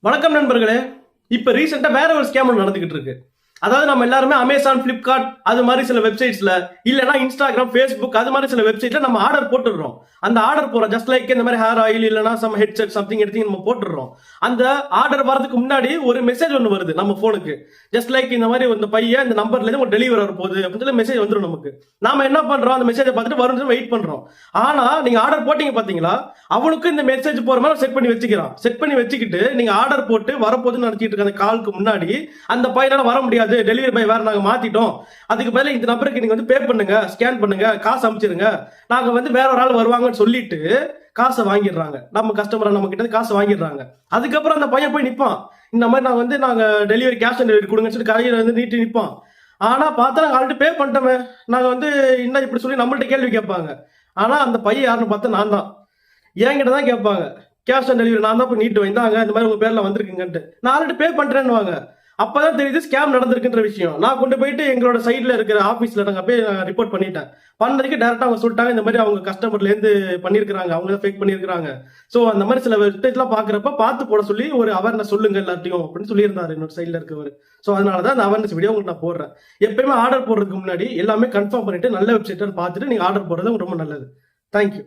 வணக்கம் நண்பர்களே. இப்ப ரீசெண்டா வேற ஒரு ஸ்கேம் நடந்துகிட்டு இருக்கு. அதாவது நம்ம எல்லாருமே அமேசான், பிளிப்கார்ட் அது மாதிரி சில வெப்சைட்ஸ்ல இல்லனா இன்ஸ்டாகிராம், ஃபேஸ்புக் அது மாதிரி சில வெப்சைட்ல நம்ம ஆர்டர் போட்டுடுறோம். அந்த ஆர்டர் போற ஜஸ்ட் லைக் இந்த மாதிரி ஹேர் ஆயில் இல்லனா சம் ஹெட்செட் சம்திங் எடுத்து நம்ம போட்டுடுறோம். அந்த ஆர்டர் வரதுக்கு முன்னாடி ஒரு மெசேஜ் ஒன்று வருது நம்ம போனுக்கு. ஜஸ்ட் லைக் இந்த மாதிரி இந்த பையன் இந்த நம்பர்ல இருந்து ஒரு டெலிவரி வர போகுது அப்படின்னு சொல்லி மெசேஜ் வந்துடும் நமக்கு. நாம என்ன பண்றோம், அந்த மெசேஜை பார்த்துட்டு வரும் வெயிட் பண்றோம். ஆனா நீங்க ஆர்டர் போட்டீங்க பாத்தீங்களா, அவனுக்கு இந்த மெசேஜ் போற மாதிரி செட் பண்ணி வச்சுக்கிறான். செட் பண்ணி வச்சுக்கிட்டு நீங்க ஆர்டர் போட்டு வரப்போகுதுன்னு நினைச்சிட்டு இருக்க அந்த காலுக்கு முன்னாடி அந்த பையனால வர முடியாது, டெலிவரி பாய் வேற நாங்க மாத்திட்டோம், அதுக்கு பதிலா இந்த நம்பருக்கு நீங்க வந்து பே பண்ணுங்க, ஸ்கேன் பண்ணுங்க, காசு அனுப்பிச்சிருங்க, நாங்க வந்து வேற ஒரு ஆள் வருவாங்கன்னு சொல்லிட்டு காசை வாங்கிடுறாங்க. நம்ம கஸ்டமர் நம்ம கிட்ட காசு வாங்கிடுறாங்க. அதுக்கப்புறம் அந்த பையன் போய் நிப்பான். இந்த மாதிரி நாங்க டெலிவரி கேஷ் ஆன் டெலிவரி கொடுங்கன்னு சொல்லி கையில வந்து நீட்டி நிப்பான். ஆனா பார்த்தா நாங்க ஆல்ரெடி பே பண்ணிட்டோமே, நாங்க வந்து என்ன இப்படி சொல்லி நம்மள்ட்ட கேள்வி கேட்பாங்க. ஆனா அந்த பையன் யாருன்னு பார்த்தா நான் தான். என்கிட்ட தான் கேட்பாங்க, கேஷ் ஆன் டெலிவரி நான் தான் போய் நீட்டு வைந்தாங்க, இந்த மாதிரி உங்க பேர்ல வந்திருக்குங்கன்ட்டு. நான் ஆல்ரெடி பே பண்றேன்னு. அப்பதான் தெரியுது ஸ்கேம் நடந்திருக்குன்ற விஷயம். நான் கொண்டு போயிட்டு எங்களோட சைட்ல இருக்கிற ஆபீஸ்ல நாங்க போய் ரிப்போர்ட் பண்ணிட்டேன். பண்ணதுக்கு டேரக்டா அவங்க சொல்லிட்டாங்க, இந்த மாதிரி அவங்க கஸ்டமர்ல இருந்து பண்ணிருக்காங்க, அவங்க தான் ஃபேக் பண்ணிருக்காங்க. சோ அந்த மாதிரி சில வெப்சைட் எல்லாம் பாக்குறப்ப பார்த்து போட சொல்லி ஒரு அவேர்னஸ் சொல்லுங்க எல்லாத்தையும் அப்படின்னு சொல்லியிருந்தாரு என்னோட சைட்ல இருக்கவர். சோ அதனாலதான் அந்த அவேர்னஸ் வீடியோ உங்களுக்கு நான் போடுறேன். எப்பயுமே ஆர்டர் போடுறதுக்கு முன்னாடி எல்லாமே கன்ஃபார்ம் பண்ணிட்டு நல்ல வெப்சைட் பார்த்துட்டு நீங்க ஆர்டர் போடுறது ரொம்ப நல்லது. தேங்க்யூ.